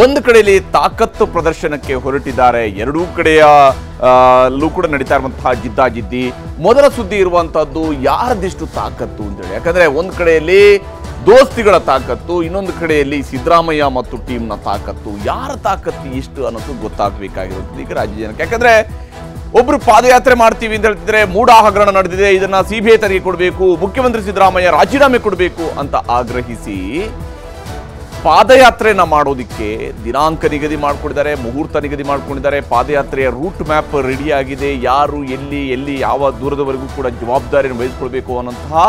ಒಂದು ಕಡೆಯಲ್ಲಿ ತಾಕತ್ತು ಪ್ರದರ್ಶನಕ್ಕೆ ಹೊರಟಿದ್ದಾರೆ. ಎರಡೂ ಕಡೆಯ ಲೂ ಕೂಡ ನಡೀತಾ ಇರುವಂತಹ ಜಿದ್ದಾಜಿದ್ದಿ. ಮೊದಲ ಸುದ್ದಿ ಇರುವಂತಹದ್ದು ಯಾರದಿಷ್ಟು ತಾಕತ್ತು ಅಂತೇಳಿ. ಯಾಕಂದ್ರೆ ಒಂದು ಕಡೆಯಲ್ಲಿ ದೋಸ್ತಿಗಳ ತಾಕತ್ತು, ಇನ್ನೊಂದು ಕಡೆಯಲ್ಲಿ ಸಿದ್ದರಾಮಯ್ಯ ಮತ್ತು ಟೀಮ್ನ ತಾಕತ್ತು. ಯಾರ ತಾಕತ್ತು ಎಷ್ಟು ಅನ್ನೋದು ಗೊತ್ತಾಗಬೇಕಾಗಿರುತ್ತದೆ ಈಗ ರಾಜ್ಯ ಜನಕ್ಕೆ. ಯಾಕಂದ್ರೆ ಒಬ್ರು ಪಾದಯಾತ್ರೆ ಮಾಡ್ತೀವಿ ಅಂತ ಹೇಳ್ತಿದ್ರೆ ಮೂಡಾ ಹಗರಣ ನಡೆದಿದೆ, ಇದನ್ನ ಸಿಬಿಐ ತನಿಖೆ ಕೊಡಬೇಕು, ಮುಖ್ಯಮಂತ್ರಿ ಸಿದ್ದರಾಮಯ್ಯ ರಾಜೀನಾಮೆ ಕೊಡಬೇಕು ಅಂತ ಆಗ್ರಹಿಸಿ ಪಾದಯಾತ್ರೆನ ಮಾಡೋದಿಕ್ಕೆ ದಿನಾಂಕ ನಿಗದಿ ಮಾಡ್ಕೊಂಡಿದ್ದಾರೆ, ಮುಹೂರ್ತ ನಿಗದಿ ಮಾಡ್ಕೊಂಡಿದ್ದಾರೆ. ಪಾದಯಾತ್ರೆಯ ರೂಟ್ ಮ್ಯಾಪ್ ರೆಡಿ ಆಗಿದೆ. ಯಾರು ಎಲ್ಲಿ ಯಾವ ದೂರದವರೆಗೂ ಕೂಡ ಜವಾಬ್ದಾರಿಯನ್ನು ವಹಿಸ್ಕೊಳ್ಬೇಕು ಅನ್ನೋಂತಹ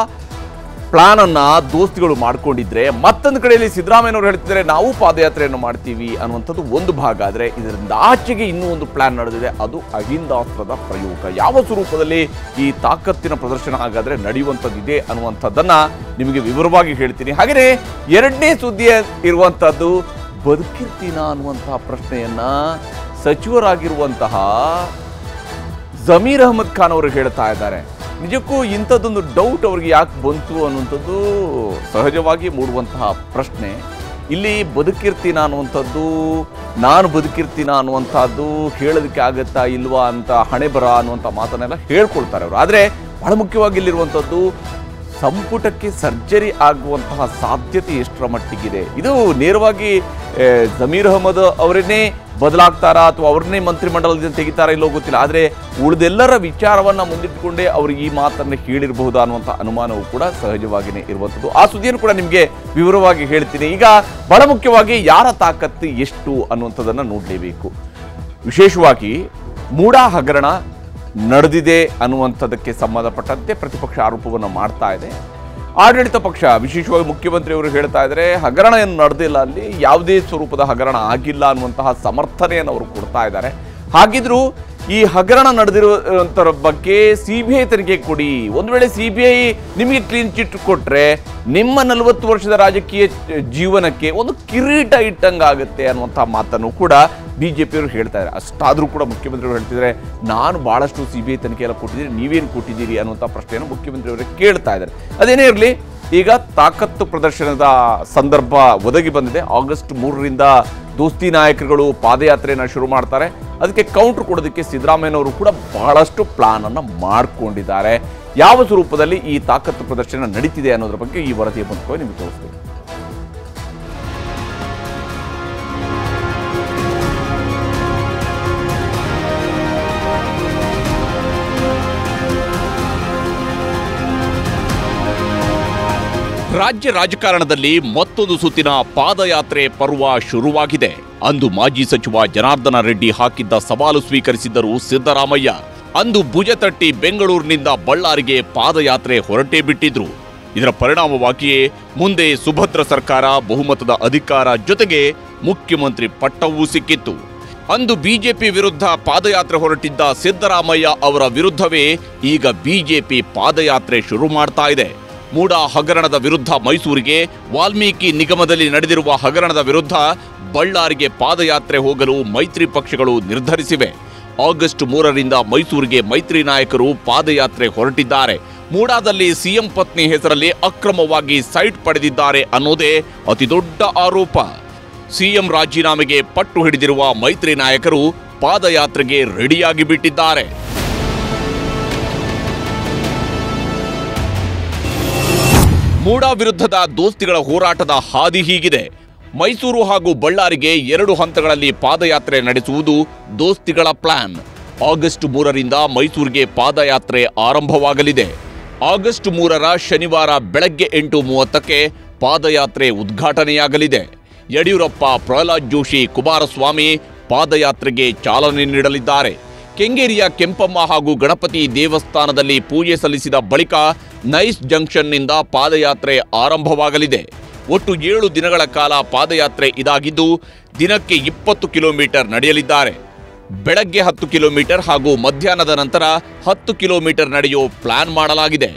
ಪ್ಲಾನ್ ಅನ್ನ ದೋಸ್ತಿಗಳು ಮಾಡ್ಕೊಂಡಿದ್ರೆ, ಮತ್ತೊಂದು ಕಡೆಯಲ್ಲಿ ಸಿದ್ದರಾಮಯ್ಯನವರು ಹೇಳ್ತಿದ್ದಾರೆ ನಾವು ಪಾದಯಾತ್ರೆಯನ್ನು ಮಾಡ್ತೀವಿ ಅನ್ನುವಂಥದ್ದು ಒಂದು ಭಾಗ. ಆದರೆ ಇದರಿಂದ ಆಚೆಗೆ ಇನ್ನೂ ಒಂದು ಪ್ಲಾನ್ ನಡೆದಿದೆ, ಅದು ಅಹಿಂದಾಸ್ತ್ರದ ಪ್ರಯೋಗ. ಯಾವ ಸ್ವರೂಪದಲ್ಲಿ ಈ ತಾಕತ್ತಿನ ಪ್ರದರ್ಶನ ಹಾಗಾದ್ರೆ ನಡೆಯುವಂಥದ್ದಿದೆ ಅನ್ನುವಂಥದ್ದನ್ನ ನಿಮಗೆ ವಿವರವಾಗಿ ಹೇಳ್ತೀನಿ. ಹಾಗೆಯೇ ಎರಡನೇ ಸುದ್ದಿ ಇರುವಂತಹದ್ದು ಬದುಕಿರ್ತೀನಾ ಅನ್ನುವಂತಹ ಪ್ರಶ್ನೆಯನ್ನ ಸಚಿವರಾಗಿರುವಂತಹ ಜಮೀರ್ ಅಹಮದ್ ಖಾನ್ ಅವರು ಹೇಳ್ತಾ ಇದ್ದಾರೆ. ನಿಜಕ್ಕೂ ಇಂಥದ್ದೊಂದು ಡೌಟ್ ಅವ್ರಿಗೆ ಯಾಕೆ ಬಂತು ಅನ್ನುವಂಥದ್ದು ಸಹಜವಾಗಿ ಮೂಡುವಂತಹ ಪ್ರಶ್ನೆ. ಇಲ್ಲಿ ಬದುಕಿರ್ತೀನ ಅನ್ನುವಂಥದ್ದು, ನಾನು ಬದುಕಿರ್ತೀನ ಅನ್ನುವಂಥದ್ದು ಹೇಳೋದಕ್ಕೆ ಆಗತ್ತಾ ಇಲ್ವಾ ಅಂತ ಹಣೆ ಬರ ಅನ್ನುವಂಥ ಮಾತನ್ನೆಲ್ಲ ಹೇಳ್ಕೊಳ್ತಾರೆ ಅವರು. ಆದರೆ ಬಹಳ ಮುಖ್ಯವಾಗಿ ಇಲ್ಲಿರುವಂಥದ್ದು ಸಂಪುಟಕ್ಕೆ ಸರ್ಜರಿ ಆಗುವಂತಹ ಸಾಧ್ಯತೆ ಎಷ್ಟರ ಮಟ್ಟಿಗಿದೆ. ಇದು ನೇರವಾಗಿ ಜಮೀರ್ ಅಹಮದ್ ಅವರನ್ನೇ ಬದಲಾಗ್ತಾರಾ ಅಥವಾ ಅವ್ರನ್ನೇ ಮಂತ್ರಿಮಂಡಲದಿಂದ ತೆಗಿತಾರಾ ಇಲ್ಲೋ ಗೊತ್ತಿಲ್ಲ. ಆದರೆ ಉಳಿದೆಲ್ಲರ ವಿಚಾರವನ್ನು ಮುಂದಿಟ್ಟುಕೊಂಡೇ ಅವರು ಈ ಮಾತನ್ನು ಹೇಳಿರಬಹುದಾ ಅನ್ನುವಂಥ ಅನುಮಾನವೂ ಕೂಡ ಸಹಜವಾಗಿಯೇ ಇರುವಂಥದ್ದು. ಆ ಸುದ್ದಿಯನ್ನು ಕೂಡ ನಿಮಗೆ ವಿವರವಾಗಿ ಹೇಳ್ತೀನಿ. ಈಗ ಬಹಳ ಮುಖ್ಯವಾಗಿ ಯಾರ ತಾಕತ್ತು ಎಷ್ಟು ಅನ್ನುವಂಥದ್ದನ್ನು ನೋಡಲೇಬೇಕು. ವಿಶೇಷವಾಗಿ ಮೂಡಾ ಹಗರಣ ನಡೆದಿದೆ ಅನ್ನುವಂಥದ್ದಕ್ಕೆ ಸಂಬಂಧಪಟ್ಟಂತೆ ಪ್ರತಿಪಕ್ಷ ಆರೋಪವನ್ನು ಮಾಡ್ತಾ ಇದೆ. ಆಡಳಿತ ಪಕ್ಷ ವಿಶೇಷವಾಗಿ ಮುಖ್ಯಮಂತ್ರಿಯವರು ಹೇಳ್ತಾ ಇದ್ದಾರೆ ಹಗರಣ ಏನು ನಡೆದಿಲ್ಲ, ಅಲ್ಲಿ ಯಾವುದೇ ಸ್ವರೂಪದ ಹಗರಣ ಆಗಿಲ್ಲ ಅನ್ನುವಂತಹ ಸಮರ್ಥನೆಯನ್ನು ಅವರು ಕೊಡ್ತಾ ಇದ್ದಾರೆ. ಹಾಗಿದ್ರೂ ಈ ಹಗರಣ ನಡೆದಿರುವಂಥರ ಬಗ್ಗೆ ಸಿಬಿಐ ತನಿಖೆ ಕೊಡಿ. ಒಂದು ವೇಳೆ ಸಿಬಿಐ ನಿಮಗೆ ಕ್ಲೀನ್ ಚಿಟ್ ಕೊಟ್ಟರೆ ನಿಮ್ಮ 40 ವರ್ಷದ ರಾಜಕೀಯ ಜೀವನಕ್ಕೆ ಒಂದು ಕಿರೀಟ ಇಟ್ಟಂಗಾಗುತ್ತೆ ಅನ್ನುವಂಥ ಮಾತನ್ನು ಕೂಡ ಬಿಜೆಪಿಯವರು ಹೇಳ್ತಾ ಇದ್ದಾರೆ. ಅಷ್ಟಾದರೂ ಕೂಡ ಮುಖ್ಯಮಂತ್ರಿಗಳು ಹೇಳ್ತಿದ್ದಾರೆ ನಾನು ಭಾಳಷ್ಟು ಸಿಬಿಐ ತನಿಖೆ ಎಲ್ಲ ಕೊಟ್ಟಿದ್ದೀರಿ, ನೀವೇನು ಕೊಟ್ಟಿದ್ದೀರಿ ಅನ್ನುವಂಥ ಪ್ರಶ್ನೆಯನ್ನು ಮುಖ್ಯಮಂತ್ರಿಯವರೇ ಕೇಳ್ತಾ ಇದ್ದಾರೆ. ಅದೇನೇ ಇರಲಿ, ಈಗ ತಾಕತ್ತು ಪ್ರದರ್ಶನದ ಸಂದರ್ಭ ಒದಗಿ ಬಂದಿದೆ. ಆಗಸ್ಟ್ 3ರಿಂದ ದೋಸ್ತಿ ನಾಯಕರುಗಳು ಪಾದಯಾತ್ರೆಯನ್ನು ಶುರು ಮಾಡ್ತಾರೆ. ಅದಕ್ಕೆ ಕೌಂಟರ್ ಕೊಡೋದಕ್ಕೆ ಸಿದ್ದರಾಮಯ್ಯನವರು ಕೂಡ ಬಹಳಷ್ಟು ಪ್ಲಾನ್ ಅನ್ನು ಮಾಡಿಕೊಂಡಿದ್ದಾರೆ. ಯಾವ ಸ್ವರೂಪದಲ್ಲಿ ಈ ತಾಕತ್ತು ಪ್ರದರ್ಶನ ನಡೀತಿದೆ ಅನ್ನೋದ್ರ ಬಗ್ಗೆ ಈ ವರದಿಯ ಮೂಲಕ ನಿಮಗೆ ತೋರಿಸ್ತೀವಿ. ರಾಜ್ಯ ರಾಜಕಾರಣದಲ್ಲಿ ಮತ್ತೊಂದು ಸುತ್ತಿನ ಪಾದಯಾತ್ರೆ ಪರ್ವ ಶುರುವಾಗಿದೆ. ಅಂದು ಮಾಜಿ ಸಚಿವ ಜನಾರ್ದನ ರೆಡ್ಡಿ ಹಾಕಿದ್ದ ಸವಾಲು ಸ್ವೀಕರಿಸಿದ್ದರು ಸಿದ್ದರಾಮಯ್ಯ. ಅಂದು ಭುಜ ತಟ್ಟಿ ಬೆಂಗಳೂರಿನಿಂದ ಬಳ್ಳಾರಿಗೆ ಪಾದಯಾತ್ರೆ ಹೊರಟೇ ಬಿಟ್ಟಿದ್ರು. ಇದರ ಪರಿಣಾಮವಾಗಿಯೇ ಮುಂದೆ ಸುಭದ್ರ ಸರ್ಕಾರ, ಬಹುಮತದ ಅಧಿಕಾರ ಜೊತೆಗೆ ಮುಖ್ಯಮಂತ್ರಿ ಪಟ್ಟವೂ ಸಿಕ್ಕಿತ್ತು. ಅಂದು ಬಿಜೆಪಿ ವಿರುದ್ಧ ಪಾದಯಾತ್ರೆ ಹೊರಟಿದ್ದ ಸಿದ್ದರಾಮಯ್ಯ ಅವರ ವಿರುದ್ಧವೇ ಈಗ ಬಿಜೆಪಿ ಪಾದಯಾತ್ರೆ ಶುರು ಮಾಡ್ತಾ ಇದೆ. ಮೂಡಾ ಹಗರಣದ ವಿರುದ್ಧ ಮೈಸೂರಿಗೆ, ವಾಲ್ಮೀಕಿ ನಿಗಮದಲ್ಲಿ ನಡೆದಿರುವ ಹಗರಣದ ವಿರುದ್ಧ ಬಳ್ಳಾರಿಗೆ ಪಾದಯಾತ್ರೆ ಹೋಗಲು ಮೈತ್ರಿ ಪಕ್ಷಗಳು ನಿರ್ಧರಿಸಿವೆ. ಆಗಸ್ಟ್ 3ರಿಂದ ಮೈಸೂರಿಗೆ ಮೈತ್ರಿ ನಾಯಕರು ಪಾದಯಾತ್ರೆ ಹೊರಟಿದ್ದಾರೆ. ಮೂಡಾದಲ್ಲಿ ಸಿಎಂ ಪತ್ನಿ ಹೆಸರಲ್ಲಿ ಅಕ್ರಮವಾಗಿ ಸೈಟ್ ಪಡೆದಿದ್ದಾರೆ ಅನ್ನೋದೇ ಅತಿದೊಡ್ಡ ಆರೋಪ. ಸಿಎಂ ರಾಜೀನಾಮೆಗೆ ಪಟ್ಟು ಹಿಡಿದಿರುವ ಮೈತ್ರಿ ನಾಯಕರು ಪಾದಯಾತ್ರೆಗೆ ರೆಡಿಯಾಗಿ ಬಿಟ್ಟಿದ್ದಾರೆ. ಮೂಡಾ ವಿರುದ್ಧದ ದೋಸ್ತಿಗಳ ಹೋರಾಟದ ಹಾದಿ ಹೀಗಿದೆ. ಮೈಸೂರು ಹಾಗೂ ಬಳ್ಳಾರಿಗೆ 2 ಹಂತಗಳಲ್ಲಿ ಪಾದಯಾತ್ರೆ ನಡೆಸುವುದು ದೋಸ್ತಿಗಳ ಪ್ಲಾನ್. ಆಗಸ್ಟ್ 3ರಿಂದ ಮೈಸೂರಿಗೆ ಪಾದಯಾತ್ರೆ ಆರಂಭವಾಗಲಿದೆ. ಆಗಸ್ಟ್ 3ರ ಶನಿವಾರ ಬೆಳಗ್ಗೆ 8:30ಕ್ಕೆ ಪಾದಯಾತ್ರೆ ಉದ್ಘಾಟನೆಯಾಗಲಿದೆ. ಯಡಿಯೂರಪ್ಪ, ಪ್ರಹ್ಲಾದ್ ಜೋಶಿ, ಕುಮಾರಸ್ವಾಮಿ ಪಾದಯಾತ್ರೆಗೆ ಚಾಲನೆ ನೀಡಲಿದ್ದಾರೆ. ಕೆಂಗೇರಿಯ ಕೆಂಪಮ್ಮ ಹಾಗೂ ಗಣಪತಿ ದೇವಸ್ಥಾನದಲ್ಲಿ ಪೂಜೆ ಸಲ್ಲಿಸಿದ ಬಳಿಕ ನೈಸ್ ಜಂಕ್ಷನ್ನಿಂದ ಪಾದಯಾತ್ರೆ ಆರಂಭವಾಗಲಿದೆ. ಒಟ್ಟು 7 ದಿನಗಳ ಕಾಲ ಪಾದಯಾತ್ರೆ ಇದಾಗಿದ್ದು ದಿನಕ್ಕೆ 20 ಕಿಲೋಮೀಟರ್ ನಡೆಯಲಿದ್ದಾರೆ. ಬೆಳಗ್ಗೆ 10 ಕಿಲೋಮೀಟರ್ ಹಾಗೂ ಮಧ್ಯಾಹ್ನದ ನಂತರ 10 ಕಿಲೋಮೀಟರ್ ನಡೆಯೋ ಪ್ಲಾನ್ ಮಾಡಲಾಗಿದೆ.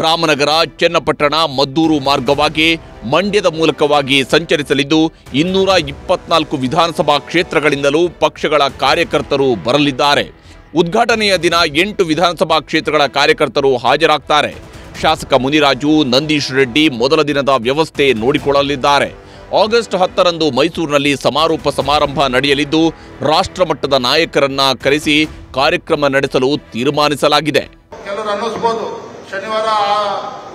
ರಾಮನಗರ, ಚನ್ನಪಟ್ಟಣ, ಮದ್ದೂರು ಮಾರ್ಗವಾಗಿ ಮಂಡ್ಯದ ಮೂಲಕವಾಗಿ ಸಂಚರಿಸಲಿದ್ದು 224 ವಿಧಾನಸಭಾ ಕ್ಷೇತ್ರಗಳಿಂದಲೂ ಪಕ್ಷಗಳ ಕಾರ್ಯಕರ್ತರು ಬರಲಿದ್ದಾರೆ. ಉದ್ಘಾಟನೆಯ ದಿನ 8 ವಿಧಾನಸಭಾ ಕ್ಷೇತ್ರಗಳ ಕಾರ್ಯಕರ್ತರು ಹಾಜರಾಗ್ತಾರೆ. ಶಾಸಕ ಮುನಿರಾಜು, ನಂದೀಶ್ ರೆಡ್ಡಿ ಮೊದಲ ದಿನದ ವ್ಯವಸ್ಥೆ ನೋಡಿಕೊಳ್ಳಲಿದ್ದಾರೆ. ಆಗಸ್ಟ್ 10ರಂದು ಮೈಸೂರಿನಲ್ಲಿ ಸಮಾರೋಪ ಸಮಾರಂಭ ನಡೆಯಲಿದ್ದು ರಾಷ್ಟ್ರಮಟ್ಟದ ನಾಯಕರನ್ನ ಕರೆಸಿ ಕಾರ್ಯಕ್ರಮ ನಡೆಸಲು ತೀರ್ಮಾನಿಸಲಾಗಿದೆ. ಕೆಲವರು ಅನ್ನಿಸ್ಬೋದು ಶನಿವಾರ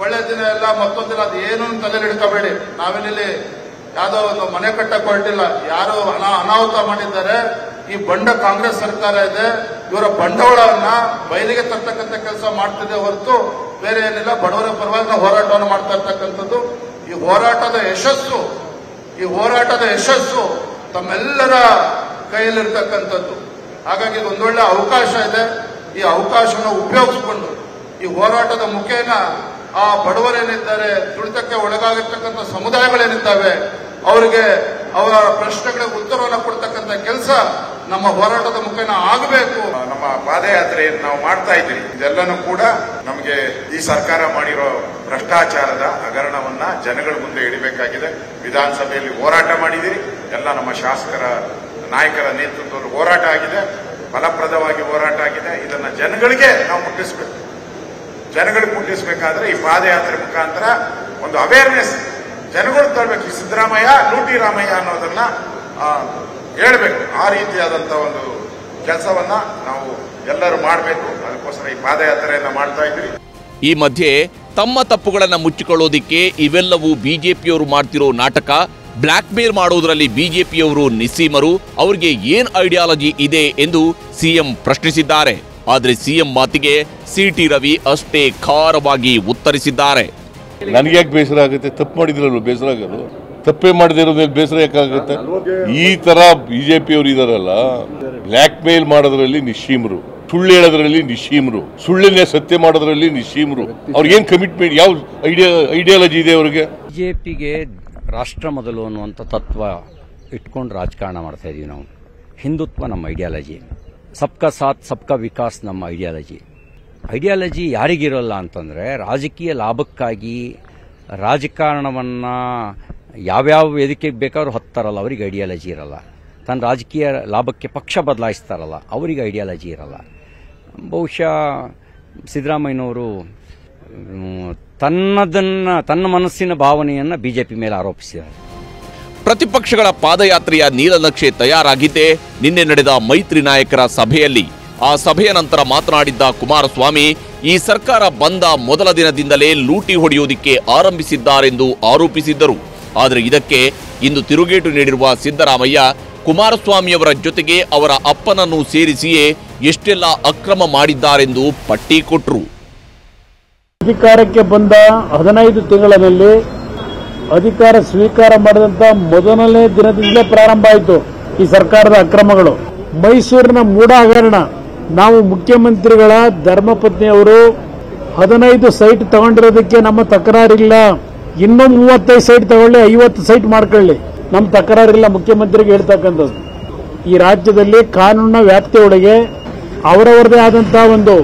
ಒಳ್ಳೆ ದಿನ ಎಲ್ಲ ಮತ್ತೊಂದು ದಿನ ಅದು ಏನು ತಲೆಯಲ್ಲಿ ಹಿಡ್ಕೋಬೇಡಿ. ನಾವೇನಿಲ್ಲಿ ಯಾವುದೋ ಒಂದು ಮನೆ ಕಟ್ಟಕ್ಕೆ ಹೊರಟಿಲ್ಲ. ಯಾರು ಅನಾಹುತ ಮಾಡಿದ್ದಾರೆ. ಈ ಬಂಡ ಕಾಂಗ್ರೆಸ್ ಸರ್ಕಾರ ಇದೆ. ಇವರ ಬಂಡವಾಳವನ್ನ ಬಯಲಿಗೆ ತರ್ತಕ್ಕಂಥ ಕೆಲಸ ಮಾಡ್ತಿದೆ ಹೊರತು ಬೇರೆ ಏನಿಲ್ಲ. ಬಡವರ ಪರವಾಗಿ ನಾವು ಹೋರಾಟವನ್ನು ಮಾಡ್ತಾ ಇರ್ತಕ್ಕಂಥದ್ದು. ಈ ಹೋರಾಟದ ಯಶಸ್ಸು ತಮ್ಮೆಲ್ಲರ ಕೈಯಲ್ಲಿರ್ತಕ್ಕಂಥದ್ದು. ಹಾಗಾಗಿ ಒಂದೊಳ್ಳೆ ಅವಕಾಶ ಇದೆ. ಈ ಅವಕಾಶವನ್ನು ಉಪಯೋಗಿಸಿಕೊಂಡು ಈ ಹೋರಾಟದ ಮುಖೇನ ಆ ಬಡವರೇನಿದ್ದಾರೆ, ತುಳಿತಕ್ಕೆ ಒಳಗಾಗಿರ್ತಕ್ಕಂಥ ಸಮುದಾಯಗಳೇನಿದ್ದಾವೆ, ಅವರಿಗೆ ಅವರ ಪ್ರಶ್ನೆಗಳಿಗೆ ಉತ್ತರವನ್ನು ಕೊಡ್ತಕ್ಕಂಥ ಕೆಲಸ ನಮ್ಮ ಹೋರಾಟದ ಮುಖೇನ ಆಗಬೇಕು. ನಮ್ಮ ಪಾದಯಾತ್ರೆಯನ್ನು ನಾವು ಮಾಡ್ತಾ ಇದ್ದೀವಿ. ಇದೆಲ್ಲನೂ ಕೂಡ ನಮಗೆ ಈ ಸರ್ಕಾರ ಮಾಡಿರೋ ಭ್ರಷ್ಟಾಚಾರದ ಹಗರಣವನ್ನ ಜನಗಳ ಮುಂದೆ ಇಡಬೇಕಾಗಿದೆ. ವಿಧಾನಸಭೆಯಲ್ಲಿ ಹೋರಾಟ ಮಾಡಿದಿರಿ. ಎಲ್ಲ ನಮ್ಮ ಶಾಸಕರ ನಾಯಕರ ನೇತೃತ್ವದಲ್ಲಿ ಹೋರಾಟ ಆಗಿದೆ. ಫಲಪ್ರದವಾಗಿ ಹೋರಾಟ ಆಗಿದೆ. ಇದನ್ನ ಜನಗಳಿಗೆ ನಾವು ಮುಟ್ಟಿಸಬೇಕು. ಜನಗಳಿಗೆ ಮುಟ್ಟಿಸಬೇಕಾದ್ರೆ ಈ ಪಾದಯಾತ್ರೆ ಮುಖಾಂತರ ಒಂದು ಅವೇರ್ನೆಸ್ ಜನಗಳು ತರಬೇಕು. ಈ ಸಿದ್ದರಾಮಯ್ಯ ಲೂಟಿ ರಾಮಯ್ಯ ಅನ್ನೋದನ್ನ ಹೇಳಬೇಕು. ಆ ರೀತಿಯಾದಂತಹ ಒಂದು ಕೆಲಸವನ್ನ ನಾವು ಎಲ್ಲರೂ ಮಾಡಬೇಕು. ಅದಕ್ಕೋಸ್ಕರ ಈ ಪಾದಯಾತ್ರೆಯನ್ನ ಮಾಡ್ತಾ ಇದ್ರಿ. ಈ ಮಧ್ಯೆ ತಮ್ಮ ತಪ್ಪುಗಳನ್ನು ಮುಚ್ಚಿಕೊಳ್ಳೋದಿಕ್ಕೆ ಇವೆಲ್ಲವೂ ಬಿಜೆಪಿಯವರು ಮಾಡ್ತಿರೋ ನಾಟಕ. ಬ್ಲಾಕ್ ಮೇಲ್ ಮಾಡೋದ್ರಲ್ಲಿ ಬಿಜೆಪಿಯವರು ನಿಸ್ಸೀಮರು. ಅವರಿಗೆ ಏನ್ ಐಡಿಯಾಲಜಿ ಇದೆ ಎಂದು ಸಿಎಂ ಪ್ರಶ್ನಿಸಿದ್ದಾರೆ. ಆದರೆ ಸಿಎಂ ಮಾತಿಗೆ ಸಿಟಿ ರವಿ ಅಷ್ಟೇ ಖಾರವಾಗಿ ಉತ್ತರಿಸಿದ್ದಾರೆ. ನನಗೆ ಯಾಕೆ ಬೇಸರ ಆಗುತ್ತೆ? ತಪ್ಪು ಮಾಡಿದ್ರಲ್ವ ಬೇಸರ ಆಗೋದು? ತಪ್ಪೇ ಮಾಡದೇ ಇರೋದ್ರಲ್ಲಿ ಬೇಸರ ಯಾಕಾಗುತ್ತೆ? ಈ ತರ ಬಿಜೆಪಿಯವರು ಇದಾರಲ್ಲ, ಬ್ಲಾಕ್ ಮೇಲ್ ಮಾಡೋದ್ರಲ್ಲಿ ನಿಶ್ಚೀಮರು, ಸುಳ್ಳು ಹೇಳೋದ್ರಲ್ಲಿ ನಿಶ್ಚೀಮರು, ಸುಳ್ಳನ್ನೇ ಸತ್ಯ ಮಾಡೋದ್ರಲ್ಲಿ ನಿಶ್ಚೀಮರು. ಅವ್ರಿಗೇನು ಕಮಿಟ್ಮೆಂಟ್, ಯಾವ ಐಡಿಯಾಲಜಿ ಇದೆ ಅವ್ರಿಗೆ? ಬಿಜೆಪಿಗೆ ರಾಷ್ಟ್ರ ಮೊದಲು ಅನ್ನುವಂಥ ತತ್ವ ಇಟ್ಕೊಂಡು ರಾಜಕಾರಣ ಮಾಡ್ತಾ ಇದೀವಿ ನಾವು. ಹಿಂದುತ್ವ ನಮ್ಮ ಐಡಿಯಾಲಜಿ, ಸಬ್ಕಾ ಸಾಥ್ ಸಬ್ಕಾ ವಿಕಾಸ್ ನಮ್ಮ ಐಡಿಯಾಲಜಿ ಯಾರಿಗಿರೋಲ್ಲ ಅಂತಂದರೆ, ರಾಜಕೀಯ ಲಾಭಕ್ಕಾಗಿ ರಾಜಕಾರಣವನ್ನು ಯಾವ್ಯಾವ ವೇದಿಕೆಗೆ ಬೇಕಾದ್ರೂ ಹತ್ತಾರಲ್ಲ ಅವರಿಗೆ ಐಡಿಯಾಲಜಿ ಇರಲ್ಲ. ತನ್ನ ರಾಜಕೀಯ ಲಾಭಕ್ಕೆ ಪಕ್ಷ ಬದಲಾಯಿಸ್ತಾರಲ್ಲ ಅವರಿಗೆ ಐಡಿಯಾಲಜಿ ಇರಲ್ಲ. ಬಹುಶಃ ಸಿದ್ದರಾಮಯ್ಯನವರು ತನ್ನ ಮನಸ್ಸಿನ ಭಾವನೆಯನ್ನು ಬಿಜೆಪಿ ಮೇಲೆ ಆರೋಪಿಸಿದ್ದಾರೆ. ಪ್ರತಿಪಕ್ಷಗಳ ಪಾದಯಾತ್ರೆಯ ನೀಲನಕ್ಷೆ ತಯಾರಾಗಿದ್ದೇ ನಿನ್ನೆ ನಡೆದ ಮೈತ್ರಿ ನಾಯಕರ ಸಭೆಯಲ್ಲಿ. ಆ ಸಭೆಯ ನಂತರ ಮಾತನಾಡಿದ್ದ ಕುಮಾರಸ್ವಾಮಿ, ಈ ಸರ್ಕಾರ ಬಂದ ಮೊದಲ ದಿನದಿಂದಲೇ ಲೂಟಿ ಹೊಡೆಯುವುದಕ್ಕೆ ಆರಂಭಿಸಿದ್ದಾರೆಂದು ಆರೋಪಿಸಿದ್ದರು. ಆದರೆ ಇದಕ್ಕೆ ಇಂದು ತಿರುಗೇಟು ನೀಡಿರುವ ಸಿದ್ದರಾಮಯ್ಯ, ಕುಮಾರಸ್ವಾಮಿಯವರ ಜೊತೆಗೆ ಅವರ ಅಪ್ಪನನ್ನು ಸೇರಿಸಿಯೇ ಎಷ್ಟೆಲ್ಲ ಅಕ್ರಮ ಮಾಡಿದ್ದಾರೆಂದು ಪಟ್ಟಿ ಕೊಟ್ಟರು. ಅಧಿಕಾರಕ್ಕೆ ಬಂದ 15 ತಿಂಗಳಲ್ಲಿ ಅಧಿಕಾರ ಸ್ವೀಕಾರ ಮಾಡಿದಂತ ಮೊದಲನೇ ದಿನದಿಂದಲೇ ಪ್ರಾರಂಭ ಆಯಿತು ಈ ಸರ್ಕಾರದ ಅಕ್ರಮಗಳು. ಮೈಸೂರಿನ ಮೂಢ ಹಗರಣ. ನಾವು ಮುಖ್ಯಮಂತ್ರಿಗಳ ಧರ್ಮಪತ್ನಿಯವರು 15 ಸೈಟ್ ತಗೊಂಡಿರೋದಕ್ಕೆ ನಮ್ಮ ತಕರಾರಿಲ್ಲ. ಇನ್ನೂ 35 ಸೈಟ್ ತಗೊಳ್ಳಿ, 50 ಸೈಟ್ ಮಾಡ್ಕೊಳ್ಳಿ, ನಮ್ಮ ತಕರಾರಿಲ್ಲ ಮುಖ್ಯಮಂತ್ರಿಗೆ ಹೇಳ್ತಕ್ಕಂಥದ್ದು. ಈ ರಾಜ್ಯದಲ್ಲಿ ಕಾನೂನಿನ ವ್ಯಾಪ್ತಿಯೊಳಗೆ ಅವರವರದೇ ಆದಂತಹ ಒಂದು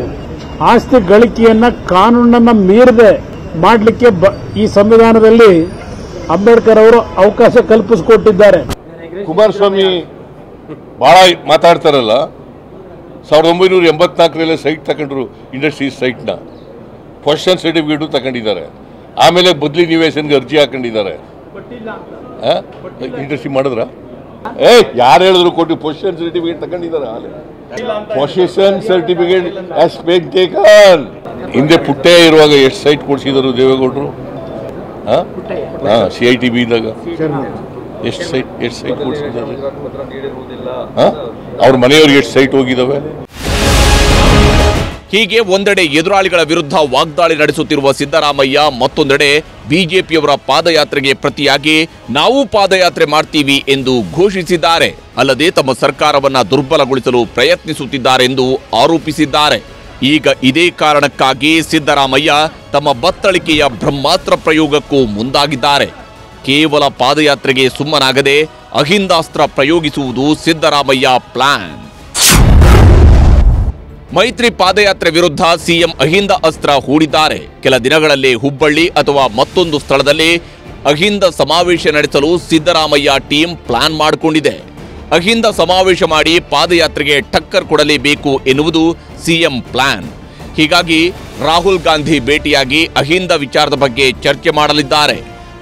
ಆಸ್ತಿ ಗಳಿಕೆಯನ್ನ ಕಾನೂನನ್ನ ಮೀರದೆ ಮಾಡಲಿಕ್ಕೆ ಈ ಸಂವಿಧಾನದಲ್ಲಿ ಅಂಬೇಡ್ಕರ್ ಅವರು ಅವಕಾಶ ಕಲ್ಪಿಸಿಕೊಟ್ಟಿದ್ದಾರೆ. ಕುಮಾರಸ್ವಾಮಿ ಬಹಳ ಮಾತಾಡ್ತಾರಲ್ಲ, 1984ರಲ್ಲಿ ಸೈಟ್ ತಗೊಂಡ್ರು, ಇಂಡಸ್ಟ್ರೀಸ್ ಸೈಟ್ನ ಪೊಸಿಷನ್ ಸರ್ಟಿಫಿಕೇಟು ತಗೊಂಡಿದ್ದಾರೆ. ಆಮೇಲೆ ಬದಲಿ ನಿವೇಶನ್ಗೆ ಅರ್ಜಿ ಹಾಕೊಂಡಿದ್ದಾರೆ. ಇಂಡಸ್ಟ್ರಿ ಮಾಡಿದ್ರ? ಯಾರು ಹೇಳಿದ್ರು ಕೊಟ್ಟು ಪೊಸಿಷನ್ ಸರ್ಟಿಫಿಕೇಟ್ ತಗೊಂಡಿದ್ದಾರೆ. ಪೊಸಿಷನ್ ಸರ್ಟಿಫಿಕೇಟ್ ಹಿಂದೆ ಪುಟ್ಟೆ ಇರುವಾಗ ಎಷ್ಟು ಸೈಟ್ ಕೊಡಿಸಿದರು ದೇವೇಗೌಡರು? CITB ಇದ್ದಾಗ ಎಷ್ಟು ಸೈಟ್ ಕೊಡಿಸಿದ್ದಾರೆ? ಅವ್ರ ಮನೆಯವ್ರಿಗೆ ಎಷ್ಟು ಸೈಟ್ ಹೋಗಿದಾವೆ? ಹೀಗೆ ಒಂದೆಡೆ ಎದುರಾಳಿಗಳ ವಿರುದ್ಧ ವಾಗ್ದಾಳಿ ನಡೆಸುತ್ತಿರುವ ಸಿದ್ದರಾಮಯ್ಯ, ಮತ್ತೊಂದೆಡೆ ಬಿಜೆಪಿಯವರ ಪಾದಯಾತ್ರೆಗೆ ಪ್ರತಿಯಾಗಿ ನಾವು ಪಾದಯಾತ್ರೆ ಮಾಡ್ತೀವಿ ಎಂದು ಘೋಷಿಸಿದ್ದಾರೆ. ಅಲ್ಲದೆ ತಮ್ಮ ಸರ್ಕಾರವನ್ನ ದುರ್ಬಲಗೊಳಿಸಲು ಪ್ರಯತ್ನಿಸುತ್ತಿದ್ದಾರೆ ಎಂದು ಆರೋಪಿಸಿದ್ದಾರೆ. ಈಗ ಇದೇ ಕಾರಣಕ್ಕಾಗಿ ಸಿದ್ದರಾಮಯ್ಯ ತಮ್ಮ ಬತ್ತಳಿಕೆಯ ಬ್ರಹ್ಮಾಸ್ತ್ರ ಪ್ರಯೋಗಕ್ಕೂ ಮುಂದಾಗಿದ್ದಾರೆ. ಕೇವಲ ಪಾದಯಾತ್ರೆಗೆ ಸುಮ್ಮನಾಗದೆ ಅಹಿಂದಾಸ್ತ್ರ ಪ್ರಯೋಗಿಸುವುದು ಸಿದ್ದರಾಮಯ್ಯ ಪ್ಲಾನ್. ಮೈತ್ರಿ ಪಾದಯಾತ್ರೆ ವಿರುದ್ಧ ಸಿಎಂ ಅಹಿಂದ ಅಸ್ತ್ರ ಹೂಡಿದ್ದಾರೆ. ಕೆಲ ದಿನಗಳಲ್ಲಿ ಹುಬ್ಬಳ್ಳಿ ಅಥವಾ ಮತ್ತೊಂದು ಸ್ಥಳದಲ್ಲಿ ಅಹಿಂದ ಸಮಾವೇಶ ನಡೆಸಲು ಸಿದ್ದರಾಮಯ್ಯ ಟೀಮ್ ಪ್ಲಾನ್ ಮಾಡಿಕೊಂಡಿದೆ. ಅಹಿಂದ ಸಮಾವೇಶ ಮಾಡಿ ಪಾದಯಾತ್ರೆಗೆ ಟಕ್ಕರ್ ಕೊಡಲೇಬೇಕು ಎನ್ನುವುದು ಸಿಎಂ ಪ್ಲಾನ್. ಹೀಗಾಗಿ ರಾಹುಲ್ ಗಾಂಧಿ ಭೇಟಿಯಾಗಿ ಅಹಿಂದ ವಿಚಾರದ ಬಗ್ಗೆ ಚರ್ಚೆ ಮಾಡಲಿದ್ದಾರೆ.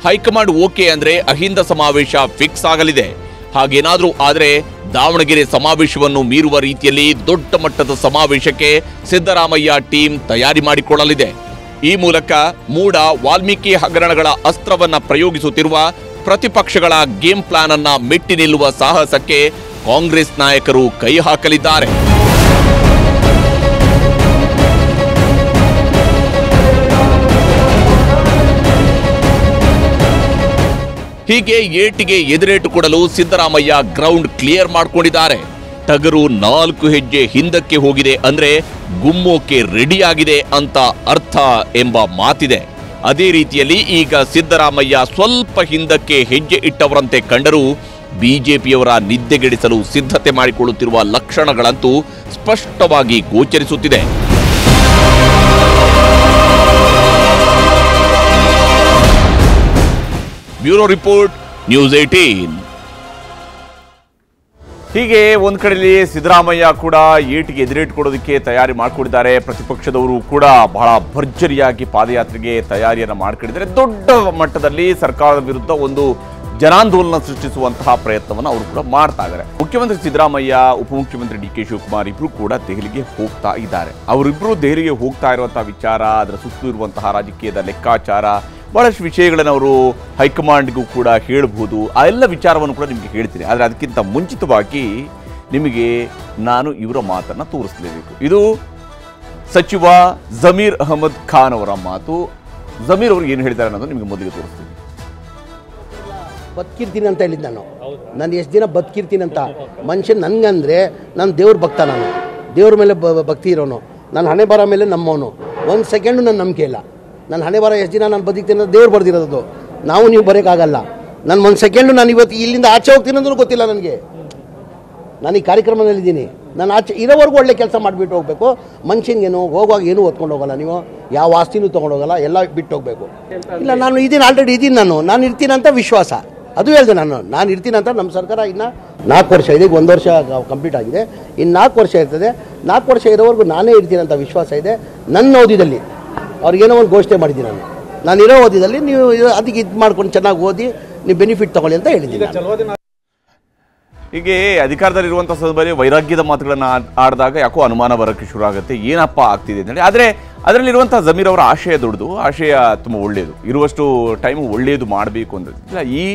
ಹೈಕಮಾಂಡ್ ಓಕೆ ಅಂದ್ರೆ ಅಹಿಂದ ಸಮಾವೇಶ ಫಿಕ್ಸ್ ಆಗಲಿದೆ. ಹಾಗೇನಾದ್ರೂ ಆದ್ರೆ ದಾವಣಗೆರೆ ಸಮಾವೇಶವನ್ನು ಮೀರುವ ರೀತಿಯಲ್ಲಿ ದೊಡ್ಡ ಮಟ್ಟದ ಸಮಾವೇಶಕ್ಕೆ ಸಿದ್ದರಾಮಯ್ಯ ಟೀಮ್ ತಯಾರಿ ಮಾಡಿಕೊಳ್ಳಲಿದೆ. ಈ ಮೂಲಕ ಮೂಡ ವಾಲ್ಮೀಕಿ ಹಗರಣಗಳ ಅಸ್ತ್ರವನ್ನ ಪ್ರಯೋಗಿಸುತ್ತಿರುವ ಪ್ರತಿಪಕ್ಷಗಳ ಗೇಮ್ ಪ್ಲಾನ್ ಅನ್ನ ಮೆಟ್ಟಿ ನಿಲ್ಲುವ ಸಾಹಸಕ್ಕೆ ಕಾಂಗ್ರೆಸ್ ನಾಯಕರು ಕೈ ಹಾಕಲಿದ್ದಾರೆ. ಹೀಗೆ ಏಟಿಗೆ ಎದುರೇಟು ಕೊಡಲು ಸಿದ್ದರಾಮಯ್ಯ ಗ್ರೌಂಡ್ ಕ್ಲಿಯರ್ ಮಾಡಿಕೊಂಡಿದ್ದಾರೆ. ಟಗರು 4 ಹೆಜ್ಜೆ ಹಿಂದಕ್ಕೆ ಹೋಗಿದೆ ಅಂದ್ರೆ ಗುಮ್ಮೋಕೆ ರೆಡಿಯಾಗಿದೆ ಅಂತ ಅರ್ಥ ಎಂಬ ಮಾತಿದೆ. ಅದೇ ರೀತಿಯಲ್ಲಿ ಈಗ ಸಿದ್ದರಾಮಯ್ಯ ಸ್ವಲ್ಪ ಹಿಂದಕ್ಕೆ ಹೆಜ್ಜೆ ಇಟ್ಟವರಂತೆ ಕಂಡರೂ ಬಿಜೆಪಿಯವರ ನಿದ್ದೆಗೆಡಿಸಲು ಸಿದ್ಧತೆ ಮಾಡಿಕೊಳ್ಳುತ್ತಿರುವ ಲಕ್ಷಣಗಳಂತೂ ಸ್ಪಷ್ಟವಾಗಿ ಗೋಚರಿಸುತ್ತಿದೆ. Bureau report, news 18. ಹೀಗೆ ಒಂದ್ ಕಡೆಯಲ್ಲಿ ಸಿದ್ದರಾಮಯ್ಯ ಕೂಡ ಏಟಿಗೆ ಎದುರೇಟ್ ಕೊಡೋದಕ್ಕೆ ತಯಾರಿ ಮಾಡ್ಕೊಂಡಿದ್ದಾರೆ. ಪ್ರತಿಪಕ್ಷದವರು ಕೂಡ ಬಹಳ ಭರ್ಜರಿಯಾಗಿ ಪಾದಯಾತ್ರೆಗೆ ತಯಾರಿಯನ್ನ ಮಾಡ್ಕೊಂಡಿದ್ದಾರೆ. ದೊಡ್ಡ ಮಟ್ಟದಲ್ಲಿ ಸರ್ಕಾರದ ವಿರುದ್ಧ ಒಂದು ಜನಾಂದೋಲನ ಸೃಷ್ಟಿಸುವಂತಹ ಪ್ರಯತ್ನವನ್ನು ಅವರು ಕೂಡ ಮಾಡ್ತಾ ಇದ್ದಾರೆ. ಮುಖ್ಯಮಂತ್ರಿ ಸಿದ್ದರಾಮಯ್ಯ, ಉಪಮುಖ್ಯಮಂತ್ರಿ ಡಿ ಕೆ ಶಿವಕುಮಾರ್ ಇಬ್ರು ಕೂಡ ದೆಹಲಿಗೆ ಹೋಗ್ತಾ ಇದ್ದಾರೆ. ಅವರಿಬ್ರು ದೆಹಲಿಗೆ ಹೋಗ್ತಾ ಇರುವಂತಹ ವಿಚಾರ, ಅದರ ಸುತ್ತಲೂ ಇರುವಂತಹ ರಾಜಕೀಯದ ಲೆಕ್ಕಾಚಾರ, ಬಹಳಷ್ಟು ವಿಷಯಗಳನ್ನು ಅವರು ಹೈಕಮಾಂಡ್ಗೂ ಕೂಡ ಹೇಳಬಹುದು. ಆ ಎಲ್ಲ ವಿಚಾರವನ್ನು ಕೂಡ ನಿಮಗೆ ಹೇಳ್ತೀನಿ. ಆದರೆ ಅದಕ್ಕಿಂತ ಮುಂಚಿತವಾಗಿ ನಿಮಗೆ ನಾನು ಇವರ ಮಾತನ್ನು ತೋರಿಸಲೇಬೇಕು. ಇದು ಸಚಿವ ಜಮೀರ್ ಅಹಮದ್ ಖಾನ್ ಅವರ ಮಾತು. ಜಮೀರ್ ಅವರು ಏನು ಹೇಳಿದ್ದಾರೆ ಅನ್ನೋದು ನಿಮಗೆ ಮೊದಲಿಗೆ ತೋರಿಸ್ತೀನಿ. ಬದುಕಿರ್ತೀನಿ ಅಂತ ಹೇಳಿದ್ದು ನಾನು ಎಷ್ಟು ದಿನ ಬದುಕಿರ್ತೀನಿ ಅಂತ. ಮನುಷ್ಯ ನನಗಂದರೆ ನಾನು ದೇವ್ರ ಭಕ್ತ, ನಾನು ದೇವ್ರ ಮೇಲೆ ಭಕ್ತಿ ಇರೋನು, ನನ್ನ ಹಣೆ ಬರ ಮೇಲೆ ನಮ್ಮವನು. ಒಂದು ಸೆಕೆಂಡು ನನ್ನ ನಂಬಿಕೆ ಇಲ್ಲ. ನನ್ನ ಹಣೆ ಬರ ಎಷ್ಟು ದಿನ ನಾನು ಬದುಕ್ತೀನಿ ಅಂತ ದೇವ್ರು ಬರ್ದಿರೋದು, ನಾವು ನೀವು ಬರೋಕ್ಕಾಗಲ್ಲ. ನಾನು ಒಂದು ಸೆಕೆಂಡು ನಾನು ಇವತ್ತು ಇಲ್ಲಿಂದ ಆಚೆ ಹೋಗ್ತೀನಿ ಅಂದ್ರೂ ಗೊತ್ತಿಲ್ಲ ನನಗೆ. ನಾನು ಈ ಕಾರ್ಯಕ್ರಮದಲ್ಲಿದ್ದೀನಿ. ನಾನು ಆಚೆ ಇರೋವರೆಗೂ ಒಳ್ಳೆ ಕೆಲಸ ಮಾಡಿಬಿಟ್ಟು ಹೋಗಬೇಕು. ಮನುಷ್ಯನಿಗೇನು ಹೋಗುವಾಗ ಏನೂ ಹೊತ್ಕೊಂಡು ಹೋಗಲ್ಲ, ನೀವು ಯಾವ ಆಸ್ತಿನೂ ತೊಗೊಂಡೋಗಲ್ಲ, ಎಲ್ಲ ಬಿಟ್ಟು ಹೋಗಬೇಕು. ಇಲ್ಲ, ನಾನು ಇದೀನಿ, ಆಲ್ರೆಡಿ ಇದ್ದೀನಿ. ನಾನು ಇರ್ತೀನಿ ಅಂತ ವಿಶ್ವಾಸ, ಅದು ಹೇಳಿದೆ. ನಾನು ಇರ್ತೀನಿ ಅಂತ. ನಮ್ಮ ಸರ್ಕಾರ ಇನ್ನು 4 ವರ್ಷ ಇದೆ, 1 ವರ್ಷ ಕಂಪ್ಲೀಟ್ ಆಗಿದೆ, ಇನ್ನು 4 ವರ್ಷ ಇರ್ತದೆ. 4 ವರ್ಷ ಇರೋವರೆಗೂ ನಾನೇ ಇರ್ತೀನಿ ಅಂತ ವಿಶ್ವಾಸ ಇದೆ. ನನ್ನ ಓದಿದಲ್ಲಿ ಅವ್ರಿಗೇನೋ ಒಂದು ಘೋಷಣೆ ಮಾಡಿದ್ದೀನಿ. ನಾನು ಇರೋ ಓದಿದಲ್ಲಿ ನೀವು ಅದಕ್ಕೆ ಇದು ಮಾಡ್ಕೊಂಡು ಚೆನ್ನಾಗಿ ಓದಿ ನೀವು ಬೆನಿಫಿಟ್ ತಗೊಳ್ಳಿ ಅಂತ ಹೇಳಿದ್ದೀನಿ. ಹೀಗೆ ಅಧಿಕಾರದಲ್ಲಿರುವಂಥ ಸಂದರ್ಭದಲ್ಲಿ ವೈರಾಗ್ಯದ ಮಾತುಗಳನ್ನು ಆಡಿದಾಗ ಯಾಕೋ ಅನುಮಾನ ಬರೋಕ್ಕೆ ಶುರು ಆಗುತ್ತೆ, ಏನಪ್ಪ ಆಗ್ತಿದೆ ಅಂತೇಳಿ. ಆದರೆ ಅದರಲ್ಲಿರುವಂಥ ಜಮೀರ್ ಅವರ ಆಶಯ ದೊಡ್ಡದು, ಆಶಯ ತುಂಬ ಒಳ್ಳೆಯದು. ಇರುವಷ್ಟು ಟೈಮು ಒಳ್ಳೆಯದು ಮಾಡಬೇಕು ಅಂತ. ಈ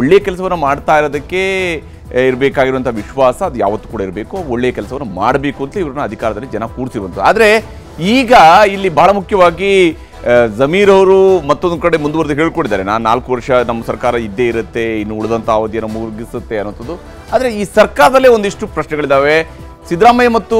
ಒಳ್ಳೆಯ ಕೆಲಸವನ್ನು ಮಾಡ್ತಾ ಇರೋದಕ್ಕೆ ಇರಬೇಕಾಗಿರುವಂಥ ವಿಶ್ವಾಸ ಅದು ಯಾವತ್ತೂ ಕೂಡ ಇರಬೇಕು. ಒಳ್ಳೆಯ ಕೆಲಸವನ್ನು ಮಾಡಬೇಕು ಅಂತ ಇವ್ರನ್ನ ಅಧಿಕಾರದಲ್ಲಿ ಜನ ಕೂರಿಸಿರುವಂಥದ್ದು. ಆದರೆ ಈಗ ಇಲ್ಲಿ ಬಹಳ ಮುಖ್ಯವಾಗಿ ಜಮೀರ್ ಅವರು ಮತ್ತೊಂದು ಕಡೆ ಮುಂದುವರೆದು ಹೇಳ್ಕೊಡಿದ್ದಾರೆ, ನಾನು 4 ವರ್ಷ ನಮ್ಮ ಸರ್ಕಾರ ಇದ್ದೇ ಇರುತ್ತೆ, ಇನ್ನು ಉಳಿದಂಥ ಅವಧಿಯನ್ನು ಮುಗಿಸುತ್ತೆ ಅನ್ನೋಂಥದ್ದು. ಆದರೆ ಈ ಸರ್ಕಾರದಲ್ಲೇ ಒಂದಿಷ್ಟು ಪ್ರಶ್ನೆಗಳಿದ್ದಾವೆ. ಸಿದ್ದರಾಮಯ್ಯ ಮತ್ತು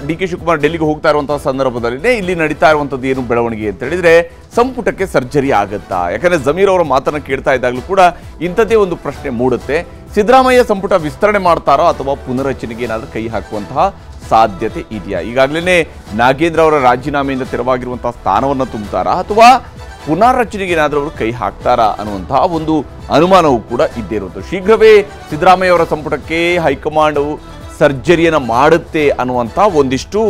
ಡಿ ಕೆ ಶಿವಕುಮಾರ್ ಡೆಲ್ಲಿಗೆ ಹೋಗ್ತಾ ಇರುವಂತಹ ಸಂದರ್ಭದಲ್ಲೇ ಇಲ್ಲಿ ನಡೀತಾ ಇರುವಂಥದ್ದು ಏನು ಬೆಳವಣಿಗೆ ಅಂತ ಹೇಳಿದ್ರೆ, ಸಂಪುಟಕ್ಕೆ ಸರ್ಜರಿ ಆಗುತ್ತಾ? ಯಾಕಂದರೆ ಜಮೀರ್ ಅವರ ಮಾತನ್ನು ಕೇಳ್ತಾ ಇದ್ದಾಗಲೂ ಕೂಡ ಇಂಥದ್ದೇ ಒಂದು ಪ್ರಶ್ನೆ ಮೂಡುತ್ತೆ. ಸಿದ್ದರಾಮಯ್ಯ ಸಂಪುಟ ವಿಸ್ತರಣೆ ಮಾಡ್ತಾರೋ ಅಥವಾ ಪುನರ್ರಚನೆಗೆ ಏನಾದರೂ ಕೈ ಹಾಕುವಂತಹ ಸಾಧ್ಯತೆ ಇದೆಯಾ? ಈಗಾಗಲೇ ನಾಗೇಂದ್ರ ಅವರ ರಾಜೀನಾಮೆಯಿಂದ ತೆರವಾಗಿರುವಂತಹ ಸ್ಥಾನವನ್ನು ತುಂಬುತ್ತಾರಾ ಅಥವಾ ಪುನರ್ರಚನೆಗೆ ಏನಾದರೂ ಅವರು ಕೈ ಹಾಕ್ತಾರಾ ಅನ್ನುವಂತಹ ಒಂದು ಅನುಮಾನವೂ ಕೂಡ ಇದ್ದೇ ಇರುವಂಥದ್ದು. ಶೀಘ್ರವೇ ಸಿದ್ದರಾಮಯ್ಯ ಅವರ ಸಂಪುಟಕ್ಕೆ ಹೈಕಮಾಂಡ್ ಸರ್ಜರಿಯನ್ನು ಮಾಡುತ್ತೆ ಅನ್ನುವಂಥ ಒಂದಿಷ್ಟು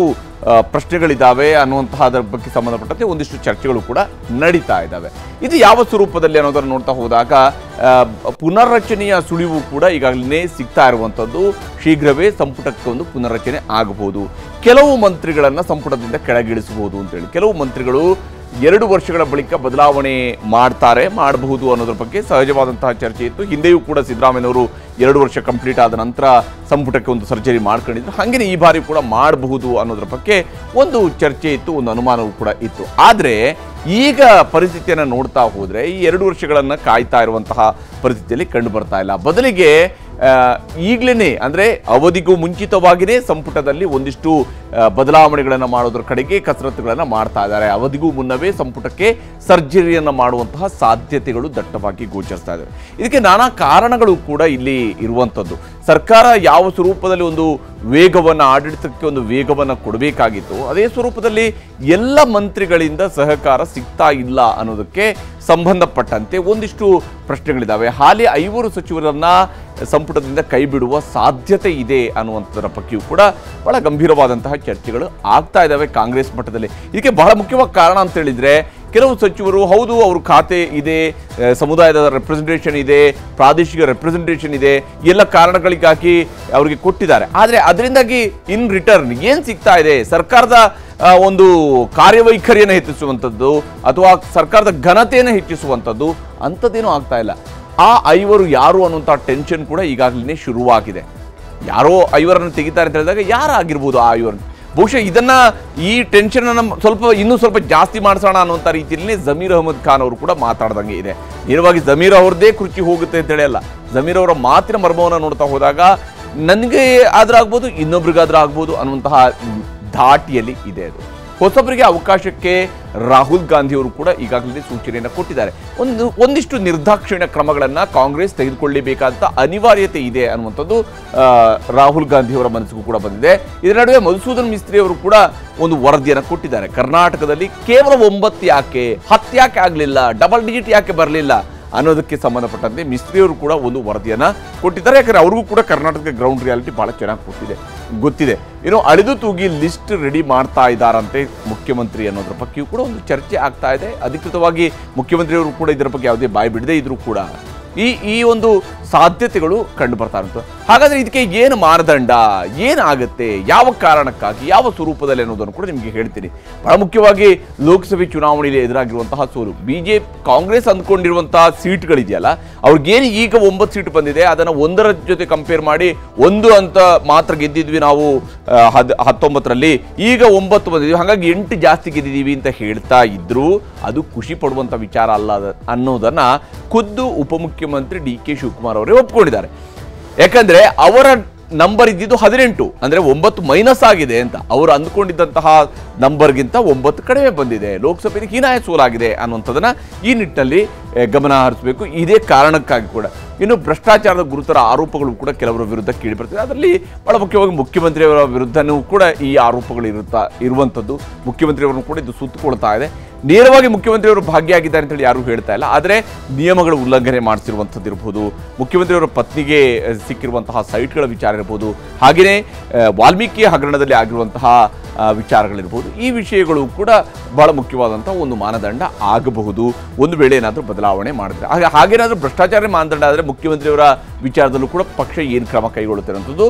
ಪ್ರಶ್ನೆಗಳಿದ್ದಾವೆ ಅನ್ನುವಂತಹ ಅದರ ಬಗ್ಗೆ ಸಂಬಂಧಪಟ್ಟಂತೆ ಒಂದಿಷ್ಟು ಚರ್ಚೆಗಳು ಕೂಡ ನಡೀತಾ ಇದ್ದಾವೆ. ಇದು ಯಾವ ಸ್ವರೂಪದಲ್ಲಿ ಅನ್ನೋದನ್ನು ನೋಡ್ತಾ ಹೋದಾಗ ಪುನರ್ರಚನೆಯ ಸುಳಿವು ಕೂಡ ಈಗಾಗಲೇ ಸಿಗ್ತಾ ಇರುವಂಥದ್ದು. ಶೀಘ್ರವೇ ಸಂಪುಟಕ್ಕೆ ಒಂದು ಪುನರ್ರಚನೆ ಆಗಬಹುದು. ಕೆಲವು ಮಂತ್ರಿಗಳನ್ನು ಸಂಪುಟದಿಂದ ಕೆಳಗಿಳಿಸಬಹುದು ಅಂತೇಳಿ, ಕೆಲವು ಮಂತ್ರಿಗಳು 2 ವರ್ಷಗಳ ಬಳಿಕ ಬದಲಾವಣೆ ಮಾಡಬಹುದು ಅನ್ನೋದ್ರ ಬಗ್ಗೆ ಸಹಜವಾದಂತಹ ಚರ್ಚೆ ಇತ್ತು. ಹಿಂದೆಯೂ ಕೂಡ ಸಿದ್ದರಾಮಯ್ಯನವರು 2 ವರ್ಷ ಕಂಪ್ಲೀಟ್ ಆದ ನಂತರ ಸಂಪುಟಕ್ಕೆ ಒಂದು ಸರ್ಜರಿ ಮಾಡ್ಕೊಂಡಿದ್ರು. ಹಾಗೆಯೇ ಈ ಬಾರಿ ಕೂಡ ಮಾಡಬಹುದು ಅನ್ನೋದ್ರ ಬಗ್ಗೆ ಒಂದು ಚರ್ಚೆ ಇತ್ತು, ಒಂದು ಅನುಮಾನವೂ ಕೂಡ ಇತ್ತು. ಆದರೆ ಈಗ ಪರಿಸ್ಥಿತಿಯನ್ನು ನೋಡ್ತಾ ಹೋದರೆ ಈ 2 ವರ್ಷಗಳನ್ನು ಕಾಯ್ತಾ ಇರುವಂತಹ ಪರಿಸ್ಥಿತಿಯಲ್ಲಿ ಕಂಡು ಬರ್ತಾ ಇಲ್ಲ. ಬದಲಿಗೆ ಈಗಲೇ ಅಂದರೆ ಅವಧಿಗೂ ಮುಂಚಿತವಾಗಿಯೇ ಸಂಪುಟದಲ್ಲಿ ಒಂದಿಷ್ಟು ಬದಲಾವಣೆಗಳನ್ನು ಮಾಡೋದ್ರ ಕಡೆಗೆ ಕಸರತ್ತುಗಳನ್ನು ಮಾಡ್ತಾ ಇದ್ದಾರೆ. ಅವಧಿಗೂ ಮುನ್ನವೇ ಸಂಪುಟಕ್ಕೆ ಸರ್ಜರಿಯನ್ನು ಮಾಡುವಂತಹ ಸಾಧ್ಯತೆಗಳು ದಟ್ಟವಾಗಿ ಗೋಚರಿಸ್ತಾ ಇದ್ದಾವೆ. ಇದಕ್ಕೆ ನಾನಾ ಕಾರಣಗಳು ಕೂಡ ಇಲ್ಲಿ ಇರುವಂಥದ್ದು. ಸರ್ಕಾರ ಯಾವ ಸ್ವರೂಪದಲ್ಲಿ ಒಂದು ವೇಗವನ್ನು, ಆಡಳಿತಕ್ಕೆ ಒಂದು ವೇಗವನ್ನು ಕೊಡಬೇಕಾಗಿತ್ತು, ಅದೇ ಸ್ವರೂಪದಲ್ಲಿ ಎಲ್ಲ ಮಂತ್ರಿಗಳಿಂದ ಸಹಕಾರ ಸಿಗ್ತಾ ಇಲ್ಲ ಅನ್ನೋದಕ್ಕೆ ಸಂಬಂಧಪಟ್ಟಂತೆ ಒಂದಿಷ್ಟು ಪ್ರಶ್ನೆಗಳಿದ್ದಾವೆ. ಹಾಲಿ 5 ಸಚಿವರನ್ನ ಸಂಪುಟದಿಂದ ಕೈ ಬಿಡುವ ಸಾಧ್ಯತೆ ಇದೆ ಅನ್ನುವಂಥದ್ರ ಬಗ್ಗೆಯೂ ಕೂಡ ಬಹಳ ಗಂಭೀರವಾದಂತಹ ಚರ್ಚೆಗಳು ಆಗ್ತಾ ಇದ್ದಾವೆ ಕಾಂಗ್ರೆಸ್ ಮಟ್ಟದಲ್ಲಿ. ಇದಕ್ಕೆ ಬಹಳ ಮುಖ್ಯವಾದ ಕಾರಣ ಅಂತ ಹೇಳಿದ್ರೆ, ಕೆಲವು ಸಚಿವರು ಹೌದು ಅವ್ರ ಖಾತೆ ಇದೆ, ಸಮುದಾಯದ ರೆಪ್ರೆಸೆಂಟೇಷನ್ ಇದೆ, ಪ್ರಾದೇಶಿಕ ರೆಪ್ರೆಸೆಂಟೇಷನ್ ಇದೆ, ಎಲ್ಲ ಕಾರಣಗಳಿಗಾಗಿ ಅವರಿಗೆ ಕೊಟ್ಟಿದ್ದಾರೆ. ಆದರೆ ಅದರಿಂದಾಗಿ ಇನ್ ರಿಟರ್ನ್ ಏನು ಸಿಗ್ತಾ ಇದೆ? ಸರ್ಕಾರದ ಒಂದು ಕಾರ್ಯವೈಖರಿಯನ್ನು ಹೆಚ್ಚಿಸುವಂಥದ್ದು ಅಥವಾ ಸರ್ಕಾರದ ಘನತೆಯನ್ನು ಹೆಚ್ಚಿಸುವಂಥದ್ದು ಅಂಥದ್ದೇನೂ ಆಗ್ತಾ ಇಲ್ಲ. ಆ 5 ಯಾರು ಅನ್ನುವಂಥ ಟೆನ್ಷನ್ ಕೂಡ ಈಗಾಗಲೇ ಶುರುವಾಗಿದೆ. ಯಾರೋ 5 ತೆಗಿತಾರೆ ಅಂತ ಹೇಳಿದಾಗ ಯಾರಾಗಿರ್ಬೋದು ಆ 5? ಬಹುಶಃ ಇದನ್ನ ಈ ಟೆನ್ಷನ್ ಅನ್ನು ಇನ್ನೂ ಸ್ವಲ್ಪ ಜಾಸ್ತಿ ಮಾಡಿಸೋಣ ಅನ್ನುವಂಥ ರೀತಿಯಲ್ಲಿ ಜಮೀರ್ ಅಹಮದ್ ಖಾನ್ ಅವರು ಕೂಡ ಮಾತಾಡ್ದಂಗೆ ಇದೆ. ನೇರವಾಗಿ ಜಮೀರ್ ಅವ್ರದ್ದೇ ಕುರ್ಚಿ ಹೋಗುತ್ತೆ ಅಂತ ಹೇಳಿ ಅಲ್ಲ, ಜಮೀರ್ ಅವರ ಮಾತಿನ ಮರ್ಮವನ್ನು ನೋಡ್ತಾ ಹೋದಾಗ ನನಗೆ ಆದ್ರಾಗ್ಬೋದು, ಇನ್ನೊಬ್ರಿಗಾದ್ರೂ ಆಗ್ಬೋದು ಅನ್ನುವಂತಹ ಧಾಟಿಯಲ್ಲಿ ಇದೆ. ಅದು ಹೊಸಬರಿಗೆ ಅವಕಾಶಕ್ಕೆ ರಾಹುಲ್ ಗಾಂಧಿ ಅವರು ಕೂಡ ಈಗಾಗಲೇ ಸೂಚನೆಯನ್ನು ಕೊಟ್ಟಿದ್ದಾರೆ. ಒಂದಿಷ್ಟು ನಿರ್ದಾಕ್ಷಿಣ್ಯ ಕ್ರಮಗಳನ್ನು ಕಾಂಗ್ರೆಸ್ ತೆಗೆದುಕೊಳ್ಳಬೇಕಾದ ಅನಿವಾರ್ಯತೆ ಇದೆ ಅನ್ನುವಂಥದ್ದು ರಾಹುಲ್ ಗಾಂಧಿ ಅವರ ಮನಸ್ಸಿಗೂ ಕೂಡ ಬಂದಿದೆ. ಇದರ ನಡುವೆ ಮಧುಸೂದನ್ ಮಿಸ್ತ್ರಿ ಅವರು ಕೂಡ ಒಂದು ವರದಿಯನ್ನು ಕೊಟ್ಟಿದ್ದಾರೆ. ಕರ್ನಾಟಕದಲ್ಲಿ ಕೇವಲ 9 ಯಾಕೆ, 10 ಯಾಕೆ ಆಗಲಿಲ್ಲ, ಡಬಲ್ ಡಿಜಿಟ್ ಯಾಕೆ ಬರಲಿಲ್ಲ ಅನ್ನೋದಕ್ಕೆ ಸಂಬಂಧಪಟ್ಟಂತೆ ಮಿಸ್ತ್ರಿ ಅವರು ಕೂಡ ಒಂದು ವರದಿಯನ್ನು ಕೊಟ್ಟಿದ್ದಾರೆ. ಯಾಕಂದರೆ ಅವ್ರಿಗೂ ಕೂಡ ಕರ್ನಾಟಕದ ಗ್ರೌಂಡ್ ರಿಯಾಲಿಟಿ ಬಹಳ ಚೆನ್ನಾಗಿ ಗೊತ್ತಿದೆ. ಏನೋ ಅಳೆದು ತೂಗಿ ಲಿಸ್ಟ್ ರೆಡಿ ಮಾಡ್ತಾ ಇದ್ದಾರಂತೆ ಮುಖ್ಯಮಂತ್ರಿ ಅನ್ನೋದ್ರ ಬಗ್ಗೆಯೂ ಕೂಡ ಒಂದು ಚರ್ಚೆ ಆಗ್ತಾ ಇದೆ. ಅಧಿಕೃತವಾಗಿ ಮುಖ್ಯಮಂತ್ರಿಯವರು ಕೂಡ ಇದರ ಬಗ್ಗೆ ಯಾವುದೇ ಬಾಯಿ ಬಿಡದೇ ಇದ್ರೂ ಕೂಡ ಈ ಒಂದು ಸಾಧ್ಯತೆಗಳು ಕಂಡು ಬರ್ತಾ ಇರುತ್ತೆ. ಹಾಗಾದರೆ ಇದಕ್ಕೆ ಏನು ಮಾನದಂಡ, ಏನಾಗುತ್ತೆ, ಯಾವ ಕಾರಣಕ್ಕಾಗಿ, ಯಾವ ಸ್ವರೂಪದಲ್ಲಿ ಅನ್ನೋದನ್ನು ಕೂಡ ನಿಮಗೆ ಹೇಳ್ತೀನಿ. ಬಹಳ ಮುಖ್ಯವಾಗಿ ಲೋಕಸಭೆ ಚುನಾವಣೆಯಲ್ಲಿ ಎದುರಾಗಿರುವಂತಹ ಸೋಲು, ಕಾಂಗ್ರೆಸ್ ಅಂದ್ಕೊಂಡಿರುವಂತಹ ಸೀಟ್ಗಳಿದೆಯಲ್ಲ, ಅವ್ರಿಗೇನು ಈಗ 9 ಸೀಟ್ ಬಂದಿದೆ ಅದನ್ನು 1ರ ಜೊತೆ ಕಂಪೇರ್ ಮಾಡಿ 1 ಅಂತ ಮಾತ್ರ ಗೆದ್ದಿದ್ವಿ ನಾವು 19ರಲ್ಲಿ, ಈಗ 9 ಬಂದಿದ್ವಿ, ಹಾಗಾಗಿ 8 ಜಾಸ್ತಿ ಗೆದ್ದಿದ್ದೀವಿ ಅಂತ ಹೇಳ್ತಾ ಇದ್ರು ಅದು ಖುಷಿ ಪಡುವಂಥ ವಿಚಾರ ಅಲ್ಲ ಅನ್ನೋದನ್ನ ಖುದ್ದು ಉಪಮುಖ್ಯಮಂತ್ರಿ ಡಿ ಕೆ ಶಿವಕುಮಾರ್ ಅವರೇ ಒಪ್ಕೊಂಡಿದ್ದಾರೆ. ಯಾಕಂದ್ರೆ ಅವರ ನಂಬರ್ ಇದ್ದಿದ್ದು 18, ಅಂದ್ರೆ 9 ಮೈನಸ್ ಆಗಿದೆ ಅಂತ. ಅವರು ಅಂದ್ಕೊಂಡಿದ್ದಂತಹ ನಂಬರ್ಗಿಂತ 9 ಕಡಿಮೆ ಬಂದಿದೆ, ಲೋಕಸಭೆಯಲ್ಲಿ ಹೀನಾಯ ಸೋಲಾಗಿದೆ ಅನ್ನುವಂಥದ್ದನ್ನ ಈ ನಿಟ್ಟಿನಲ್ಲಿ ಗಮನ ಹರಿಸಬೇಕು. ಇದೇ ಕಾರಣಕ್ಕಾಗಿ ಕೂಡ ಇನ್ನು ಭ್ರಷ್ಟಾಚಾರದ ಗುರುತರ ಆರೋಪಗಳು ಕೂಡ ಕೆಲವರ ವಿರುದ್ಧ ಕೇಳಿಬರ್ತದೆ. ಅದರಲ್ಲಿ ಬಹಳ ಮುಖ್ಯವಾಗಿ ಮುಖ್ಯಮಂತ್ರಿಯವರ ವಿರುದ್ಧನೂ ಕೂಡ ಈ ಆರೋಪಗಳು ಇರುವಂಥದ್ದು. ಮುಖ್ಯಮಂತ್ರಿಯವರನ್ನು ಕೂಡ ಇದು ಸುತ್ತಕೊಳ್ತಾ ಇದೆ. ನೇರವಾಗಿ ಮುಖ್ಯಮಂತ್ರಿಯವರು ಭಾಗಿಯಾಗಿದ್ದಾರೆ ಅಂತೇಳಿ ಯಾರೂ ಹೇಳ್ತಾ ಇಲ್ಲ, ಆದರೆ ನಿಯಮಗಳ ಉಲ್ಲಂಘನೆ ಮಾಡಿಸಿರುವಂಥದ್ದು ಇರ್ಬೋದು, ಮುಖ್ಯಮಂತ್ರಿಯವರ ಪತ್ನಿಗೆ ಸಿಕ್ಕಿರುವಂತಹ ಸೈಟ್ಗಳ ವಿಚಾರ ಇರ್ಬೋದು, ಹಾಗೆಯೇ ವಾಲ್ಮೀಕಿ ಹಗರಣದಲ್ಲಿ ಆಗಿರುವಂತಹ ವಿಚಾರಗಳಿರ್ಬೋದು. ಈ ವಿಷಯಗಳು ಕೂಡ ಬಹಳ ಮುಖ್ಯವಾದಂತಹ ಒಂದು ಮಾನದಂಡ ಆಗಬಹುದು ಒಂದು ವೇಳೆ ಏನಾದರೂ ಬದಲಾವಣೆ ಮಾಡಿದ್ರೆ. ಹಾಗೇನಾದರೂ ಭ್ರಷ್ಟಾಚಾರ ಮಾನದಂಡ ಆದರೆ ಮುಖ್ಯಮಂತ್ರಿಯವರ ವಿಚಾರದಲ್ಲೂ ಕೂಡ ಪಕ್ಷ ಏನು ಕ್ರಮ ಕೈಗೊಳ್ಳುತ್ತೆ ಅನ್ನೋದು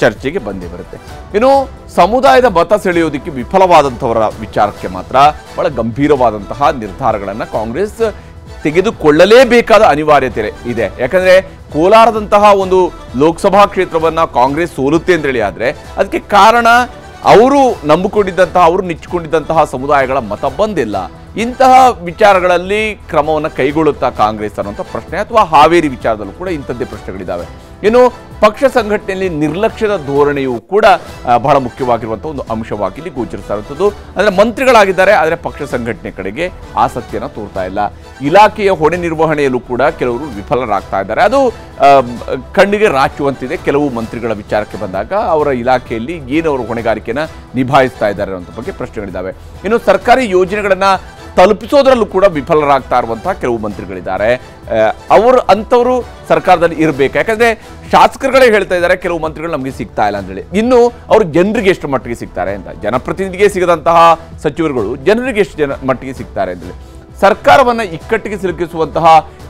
ಚರ್ಚೆಗೆ ಬಂದೇ ಬರುತ್ತೆ. ಇನ್ನು ಸಮುದಾಯದ ಮತ ಸೆಳೆಯೋದಕ್ಕೆ ವಿಫಲವಾದಂಥವರ ವಿಚಾರಕ್ಕೆ ಮಾತ್ರ ಬಹಳ ಗಂಭೀರವಾದಂತಹ ನಿರ್ಧಾರಗಳನ್ನು ಕಾಂಗ್ರೆಸ್ ತೆಗೆದುಕೊಳ್ಳಲೇಬೇಕಾದ ಅನಿವಾರ್ಯತೆ ಇದೆ. ಯಾಕಂದರೆ ಕೋಲಾರದಂತಹ ಒಂದು ಲೋಕಸಭಾ ಕ್ಷೇತ್ರವನ್ನು ಕಾಂಗ್ರೆಸ್ ಸೋಲುತ್ತೆ ಅಂತೇಳಿ ಆದರೆ ಅದಕ್ಕೆ ಕಾರಣ ಅವರು ನಂಬಿಕೊಂಡಿದ್ದಂತಹ, ಅವರು ನೆಚ್ಚಿಕೊಂಡಿದ್ದಂತಹ ಸಮುದಾಯಗಳ ಮತ ಬಂದಿಲ್ಲ. ಇಂತಹ ವಿಚಾರಗಳಲ್ಲಿ ಕ್ರಮವನ್ನು ಕೈಗೊಳ್ಳುತ್ತಾ ಕಾಂಗ್ರೆಸ್ ಅನ್ನುವಂಥ ಪ್ರಶ್ನೆ, ಅಥವಾ ಹಾವೇರಿ ವಿಚಾರದಲ್ಲೂ ಕೂಡ ಇಂಥದ್ದೇ ಪ್ರಶ್ನೆಗಳಿದ್ದಾವೆ. ಇನ್ನು ಪಕ್ಷ ಸಂಘಟನೆಯಲ್ಲಿ ನಿರ್ಲಕ್ಷ್ಯದ ಧೋರಣೆಯೂ ಕೂಡ ಬಹಳ ಮುಖ್ಯವಾಗಿರುವಂಥ ಒಂದು ಅಂಶವಾಗಿ ಇಲ್ಲಿ ಗೋಚರಿಸ್ತಾ ಇರುವಂಥದ್ದು. ಅಂದರೆ ಮಂತ್ರಿಗಳಾಗಿದ್ದಾರೆ, ಆದರೆ ಪಕ್ಷ ಸಂಘಟನೆ ಕಡೆಗೆ ಆಸಕ್ತಿಯನ್ನು ತೋರ್ತಾ ಇಲ್ಲ. ಇಲಾಖೆಯ ಹೊಣೆ ನಿರ್ವಹಣೆಯಲ್ಲೂ ಕೂಡ ಕೆಲವರು ವಿಫಲರಾಗ್ತಾ ಇದ್ದಾರೆ. ಅದು ಕಣ್ಣಿಗೆ ರಾಚುವಂತಿದೆ. ಕೆಲವು ಮಂತ್ರಿಗಳ ವಿಚಾರಕ್ಕೆ ಬಂದಾಗ ಅವರ ಇಲಾಖೆಯಲ್ಲಿ ಏನು ಅವರು ಹೊಣೆಗಾರಿಕೆಯನ್ನು ನಿಭಾಯಿಸ್ತಾ ಇದ್ದಾರೆ ಅನ್ನೋ ಬಗ್ಗೆ ಪ್ರಶ್ನೆಗಳಿದ್ದಾವೆ. ಇನ್ನು ಸರ್ಕಾರಿ ಯೋಜನೆಗಳನ್ನು ತಲುಪಿಸೋದ್ರಲ್ಲೂ ಕೂಡ ವಿಫಲರಾಗ್ತಾ ಇರುವಂತಹ ಕೆಲವು ಮಂತ್ರಿಗಳಿದ್ದಾರೆ. ಅಂಥವರು ಸರ್ಕಾರದಲ್ಲಿ ಇರಬೇಕು. ಯಾಕಂದರೆ ಶಾಸಕರುಗಳೇ ಹೇಳ್ತಾ ಇದ್ದಾರೆ ಕೆಲವು ಮಂತ್ರಿಗಳು ನಮಗೆ ಸಿಗ್ತಾ ಇಲ್ಲ ಅಂತೇಳಿ. ಇನ್ನು ಅವರು ಜನರಿಗೆ ಎಷ್ಟು ಮಟ್ಟಿಗೆ ಸಿಗ್ತಾರೆ ಅಂತ, ಜನಪ್ರತಿನಿಧಿಗೆ ಸಿಗದಂತಹ ಸಚಿವರುಗಳು ಜನರಿಗೆ ಎಷ್ಟು ಮಟ್ಟಿಗೆ ಸಿಗ್ತಾರೆ ಅಂತೇಳಿ ಸರ್ಕಾರವನ್ನು ಇಕ್ಕಟ್ಟಿಗೆ ಸಿಲುಕಿಸುವಂತಹ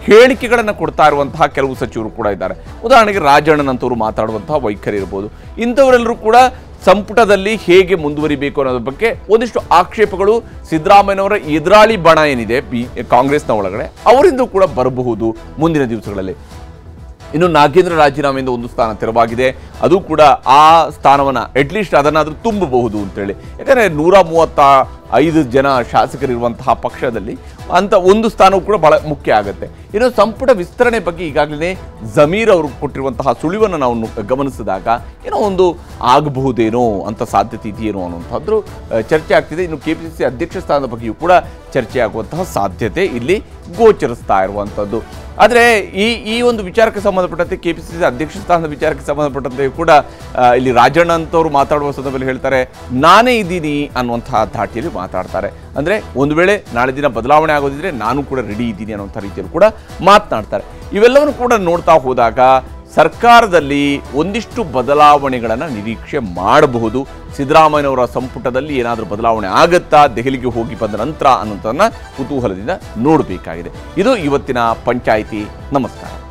ಹೇಳಿಕೆಗಳನ್ನು ಕೊಡ್ತಾ ಇರುವಂತಹ ಕೆಲವು ಸಚಿವರು ಕೂಡ ಇದ್ದಾರೆ. ಉದಾಹರಣೆಗೆ ರಾಜಣ್ಣನಂತವರು ಮಾತಾಡುವಂತಹ ವೈಖರಿ ಇರ್ಬೋದು. ಇಂಥವರೆಲ್ಲರೂ ಕೂಡ ಸಂಪುಟದಲ್ಲಿ ಹೇಗೆ ಮುಂದುವರಿಬೇಕು ಅನ್ನೋದ್ರ ಬಗ್ಗೆ ಒಂದಿಷ್ಟು ಆಕ್ಷೇಪಗಳು ಸಿದ್ದರಾಮಯ್ಯನವರ ಎದುರಾಳಿ ಬಣ ಏನಿದೆ ಕಾಂಗ್ರೆಸ್ನ ಒಳಗಡೆ ಅವರಿಂದ ಕೂಡ ಬರಬಹುದು ಮುಂದಿನ ದಿವಸಗಳಲ್ಲಿ. ಇನ್ನು ನಾಗೇಂದ್ರ ರಾಜೀನಾಮೆಯಿಂದ ಒಂದು ಸ್ಥಾನ ತೆರವಾಗಿದೆ. ಅದು ಕೂಡ ಆ ಸ್ಥಾನವನ್ನು ಅಟ್ಲೀಸ್ಟ್ ಅದನ್ನಾದರೂ ತುಂಬಬಹುದು ಅಂತೇಳಿ. ಯಾಕಂದರೆ 135 ಜನ ಶಾಸಕರಿರುವಂತಹ ಪಕ್ಷದಲ್ಲಿ ಅಂತ ಒಂದು ಸ್ಥಾನವೂ ಕೂಡ ಬಹಳ ಮುಖ್ಯ ಆಗುತ್ತೆ. ಇನ್ನು ಸಂಪುಟ ವಿಸ್ತರಣೆ ಬಗ್ಗೆ ಈಗಾಗಲೇ ಜಮೀರ್ ಅವರು ಕೊಟ್ಟಿರುವಂತಹ ಸುಳಿವನ್ನು ನಾವು ಗಮನಿಸಿದಾಗ ಏನೋ ಒಂದು ಆಗಬಹುದೇನೋ ಅಂತ ಸಾಧ್ಯತೆ ಇದೆಯೇನೋ ಅನ್ನುವಂಥದ್ದು ಚರ್ಚೆ ಆಗ್ತಿದೆ. ಇನ್ನು KPCC ಅಧ್ಯಕ್ಷ ಸ್ಥಾನದ ಬಗ್ಗೆಯೂ ಕೂಡ ಚರ್ಚೆ ಆಗುವಂತಹ ಸಾಧ್ಯತೆ ಇಲ್ಲಿ ಗೋಚರಿಸ್ತಾ ಇರುವಂಥದ್ದು. ಆದರೆ ಈ ಒಂದು ವಿಚಾರಕ್ಕೆ ಸಂಬಂಧಪಟ್ಟಂತೆ KPCC ಅಧ್ಯಕ್ಷ ಸ್ಥಾನದ ವಿಚಾರಕ್ಕೆ ಸಂಬಂಧಪಟ್ಟಂತೆ ಕೂಡ ಇಲ್ಲಿ ರಾಜಣ್ಣ ಅಂತವರು ಮಾತಾಡುವ ಸಂದರ್ಭದಲ್ಲಿ ಹೇಳ್ತಾರೆ, ನಾನೇ ಇದ್ದೀನಿ ಅನ್ನುವಂತಹ ಧಾಟಿಯಲ್ಲಿ ಮಾತಾಡ್ತಾರೆ. ಅಂದರೆ ಒಂದು ವೇಳೆ ನಾಳೆ ದಿನ ಬದಲಾವಣೆ ಆಗೋದಿದ್ರೆ ನಾನು ಕೂಡ ರೆಡಿ ಇದ್ದೀನಿ ಅನ್ನುವಂಥ ರೀತಿಯಲ್ಲಿ ಕೂಡ ಮಾತನಾಡ್ತಾರೆ. ಇವೆಲ್ಲವನ್ನು ಕೂಡ ನೋಡ್ತಾ ಹೋದಾಗ ಸರ್ಕಾರದಲ್ಲಿ ಒಂದಿಷ್ಟು ಬದಲಾವಣೆಗಳನ್ನು ನಿರೀಕ್ಷೆ ಮಾಡಬಹುದು. ಸಿದ್ದರಾಮಯ್ಯನವರ ಸಂಪುಟದಲ್ಲಿ ಏನಾದರೂ ಬದಲಾವಣೆ ಆಗುತ್ತಾ ದೆಹಲಿಗೆ ಹೋಗಿ ಬಂದ ನಂತರ ಅನ್ನೋದನ್ನು ಕುತೂಹಲದಿಂದ ನೋಡಬೇಕಾಗಿದೆ. ಇದು ಇವತ್ತಿನ ಪಂಚಾಯಿತಿ. ನಮಸ್ಕಾರ.